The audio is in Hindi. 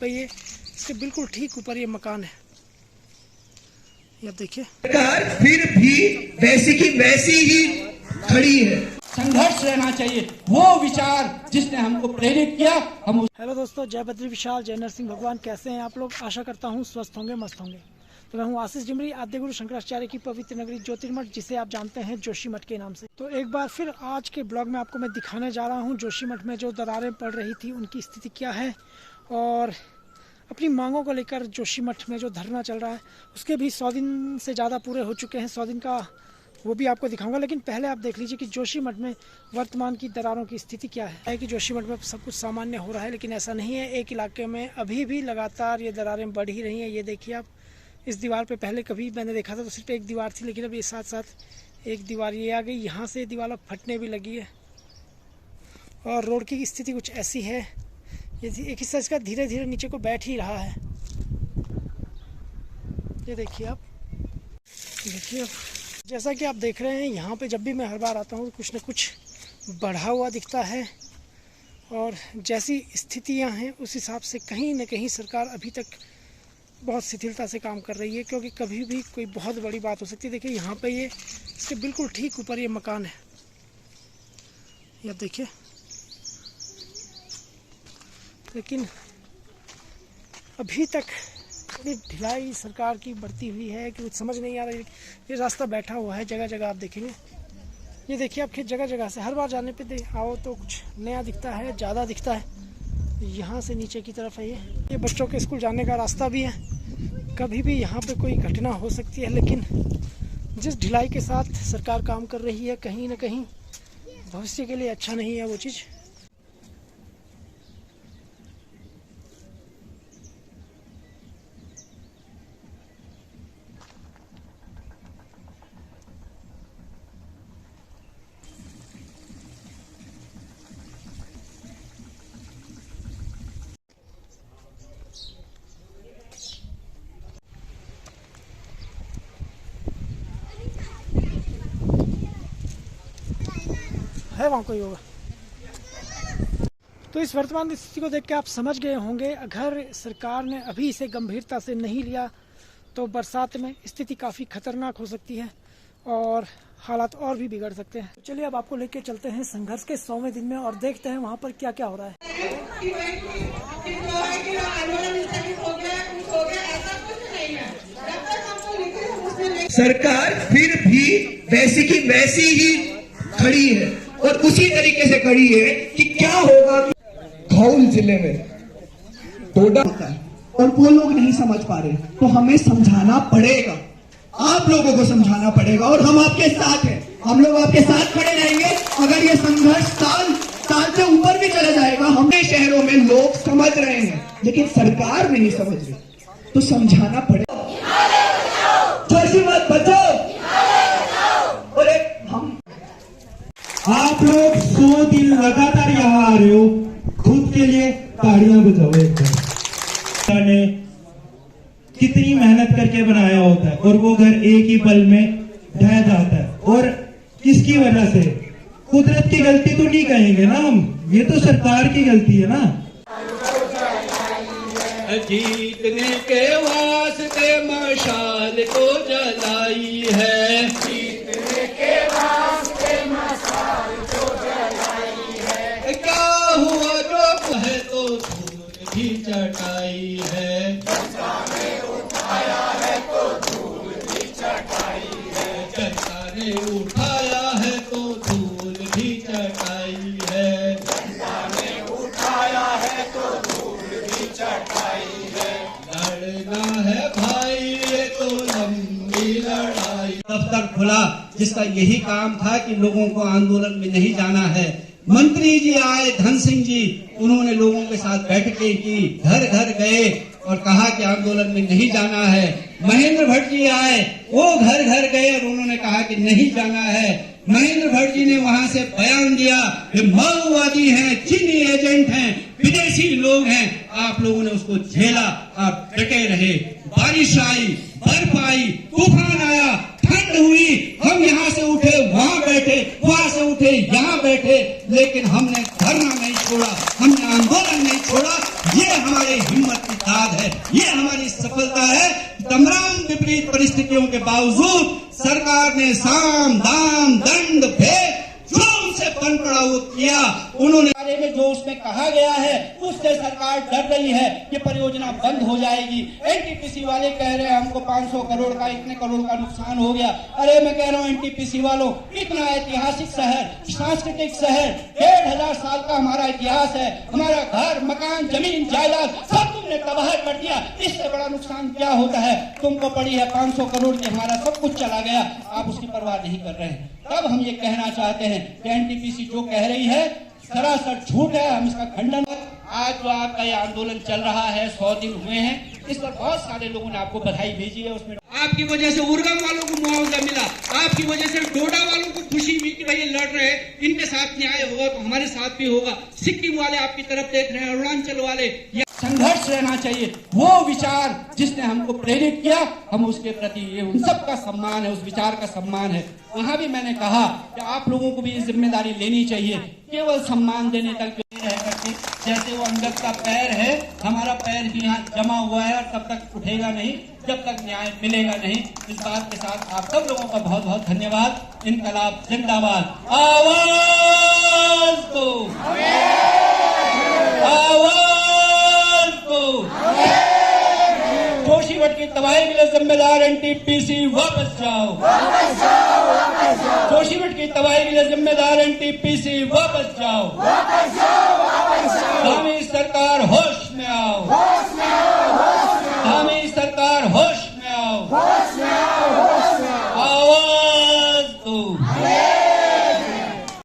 पे ये इसके बिल्कुल ठीक ऊपर ये मकान है, ये आप देखिए। सरकार फिर भी वैसी की वैसी ही खड़ी है। संघर्ष रहना चाहिए, वो विचार जिसने हमको प्रेरित किया। हम हेलो दोस्तों, जय बद्री विशाल, जय नरसिंह भगवान। कैसे हैं आप लोग? आशा करता हूँ स्वस्थ होंगे, मस्त होंगे। तो मैं हूँ आशीष जिमरी, आद्य गुरु शंकराचार्य की पवित्र नगरी ज्योतिर्मठ, जिसे आप जानते हैं जोशीमठ के नाम से। तो एक बार फिर आज के ब्लॉग में आपको मैं दिखाने जा रहा हूँ जोशीमठ में जो दरारें पड़ रही थी उनकी स्थिति क्या है, और अपनी मांगों को लेकर जोशीमठ में जो धरना चल रहा है उसके भी 100 दिन से ज़्यादा पूरे हो चुके हैं। 100 दिन का वो भी आपको दिखाऊंगा, लेकिन पहले आप देख लीजिए कि जोशीमठ में वर्तमान की दरारों की स्थिति क्या है। कि जोशीमठ में सब कुछ सामान्य हो रहा है, लेकिन ऐसा नहीं है। एक इलाके में अभी भी लगातार ये दरारें बढ़ ही रही हैं। ये देखिए आप, इस दीवार पे पहले कभी मैंने देखा था तो सिर्फ एक दीवार थी, लेकिन अब ये साथ साथ एक दीवार ये आ गई। यहाँ से दीवार फटने भी लगी है, और रोड की स्थिति कुछ ऐसी है, ये एक हिस्सा इसका धीरे धीरे नीचे को बैठ ही रहा है। ये देखिए आप, देखिए जैसा कि आप देख रहे हैं, यहाँ पे जब भी मैं हर बार आता हूँ कुछ न कुछ बढ़ा हुआ दिखता है, और जैसी स्थितियाँ हैं उस हिसाब से कहीं न कहीं सरकार अभी तक बहुत शिथिलता से काम कर रही है, क्योंकि कभी भी कोई बहुत बड़ी बात हो सकती है। देखिए यहाँ पे ये इसके बिल्कुल ठीक ऊपर ये मकान है, ये आप देखिए। लेकिन अभी तक इतनी ढिलाई सरकार की बढ़ती हुई है कि कुछ समझ नहीं आ रही। ये रास्ता बैठा हुआ है जगह जगह, आप देखेंगे। ये देखिए आप, जगह जगह से हर बार जाने पे आओ तो कुछ नया दिखता है, ज़्यादा दिखता है। यहाँ से नीचे की तरफ है ये बच्चों के स्कूल जाने का रास्ता भी है। कभी भी यहाँ पे कोई घटना हो सकती है, लेकिन जिस ढिलाई के साथ सरकार काम कर रही है, कहीं ना कहीं भविष्य के लिए अच्छा नहीं है वो चीज़। है वहाँ कोई होगा। तो इस वर्तमान स्थिति को देख के आप समझ गए होंगे, अगर सरकार ने अभी इसे गंभीरता से नहीं लिया तो बरसात में स्थिति काफ़ी खतरनाक हो सकती है और हालात और भी बिगड़ सकते हैं। तो चलिए अब आपको लेके चलते हैं संघर्ष के 100वें दिन में, और देखते हैं वहाँ पर क्या क्या हो रहा है। सरकार फिर भी वैसी की वैसी ही खड़ी है, और उसी तरीके से खड़ी है कि क्या होगा। घायल जिले में टोडा होता है और वो लोग नहीं समझ पा रहे, तो हमें समझाना पड़ेगा, आप लोगों को समझाना पड़ेगा, और हम आपके साथ हैं। हम लोग आपके साथ खड़े रहेंगे। अगर ये संघर्ष साल से ऊपर भी चला जाएगा, हमारे शहरों में लोग समझ रहे हैं लेकिन सरकार नहीं समझ रही, तो समझाना पड़ेगा। जोशीमठ बचाओ। और हम आप लोग 100 दिन लगातार यहाँ आ रहे हो, खुद के लिए ताड़ियां बजाओ एक बार। ने कितनी मेहनत करके बनाया होता है, और वो घर एक ही पल में ढह जाता है। और किसकी वजह से? कुदरत की गलती तो नहीं कहेंगे ना हम, ये तो सरकार की गलती है ना। जीतने के वास्ते मशाल को जलाई है, जीतने के वास्ते मशाल को जलाई है। क्या हुआ जो है तो धूल भी चटाई है, जनता ने उठाया है तो धूल भी चटाई है, जनता ने उठाया है तो धूल भी चटाई है, जनता ने उठाया है तो धूल भी चटाई है। लड़ना है भाई ये तो लंबी लड़ाई। दफ्तर खुला जिसका यही काम था कि लोगों को आंदोलन में नहीं जाना है। मंत्री जी आए, धन सिंह जी, उन्होंने लोगों के साथ बैठकें की, घर घर गए और कहा कि आंदोलन में नहीं जाना है। महेंद्र भट्ट जी आए, वो घर घर गए और उन्होंने कहा कि नहीं जाना है। महेंद्र भट्ट जी ने वहां से बयान दिया कि माओवादी हैं, चीनी एजेंट हैं, विदेशी लोग हैं। आप लोगों ने उसको झेला, आप डटे रहे। बारिश आई, बर्फ आई, तूफान आया, ठंड हुई, हम यहाँ से उठे वहां बैठे, वहां से उठे यहाँ बैठे, लेकिन हमने धरना नहीं छोड़ा। हमने आंदोलन नहीं छोड़ा। ये हमारी हिम्मत की दाद है, ये हमारी सफलता है। तमाम विपरीत परिस्थितियों के बावजूद सरकार ने साम दाम दंड भेद जो उनसे बन पड़ा वो किया। उन्होंने बारे में जो उसमें कहा गया है उससे सरकार डर रही है कि परियोजना बंद हो जाएगी। एनटीपीसी वाले कह रहे हैं हमको 500 करोड़ का, इतने करोड़ का नुकसान हो गया। अरे मैं कह रहा हूँ एनटीपीसी वालों, इतना ऐतिहासिक शहर, सांस्कृतिक शहर, 1500 साल का हमारा इतिहास है, हमारा घर मकान जमीन जायदाद सब तुमने तबाह कर दिया। इससे बड़ा नुकसान क्या होता है? तुमको पड़ी है 500 करोड़ की, हमारा सब कुछ चला गया, आप उसकी परवाह नहीं कर रहे हैं। तब हम ये कहना चाहते हैं कि एनटीपीसी जो कह रही है सरासर झूठ है, हम इसका खंडन। आज जो आपका ये आंदोलन चल रहा है, 100 दिन हुए हैं, इस पर बहुत सारे लोगों ने आपको बधाई भेजी है। उसमें आपकी वजह से उर्गम वालों को मुआवजा मिला, आपकी वजह से डोडा वालों को खुशी हुई कि भाई ये लड़ रहे हैं, इनके साथ न्याय होगा तो हमारे साथ भी होगा। सिक्किम वाले आपकी तरफ देख रहे हैं, अरुणाचल वाले। संघर्ष रहना चाहिए, वो विचार जिसने हमको प्रेरित किया, हम उसके प्रति ये उन सबका सम्मान है, उस विचार का सम्मान है। वहां भी मैंने कहा कि आप लोगों को भी ये जिम्मेदारी लेनी चाहिए, केवल सम्मान देने तक रह करके। जैसे वो अंगद का पैर है, हमारा पैर भी यहाँ जमा हुआ है और तब तक उठेगा नहीं जब तक न्याय मिलेगा नहीं। इस बात के साथ आप सब लोगों का बहुत बहुत धन्यवाद। इनकलाब जिंदाबाद। आवाज दो, आवाज दो। जोशीमठ की तबाही के लिए जिम्मेदार एनटीपीसी वापस जाओ, जोशीमठ की तबाही के लिए जिम्मेदार एनटीपीसी वापस जाओ। हमारी सरकार होश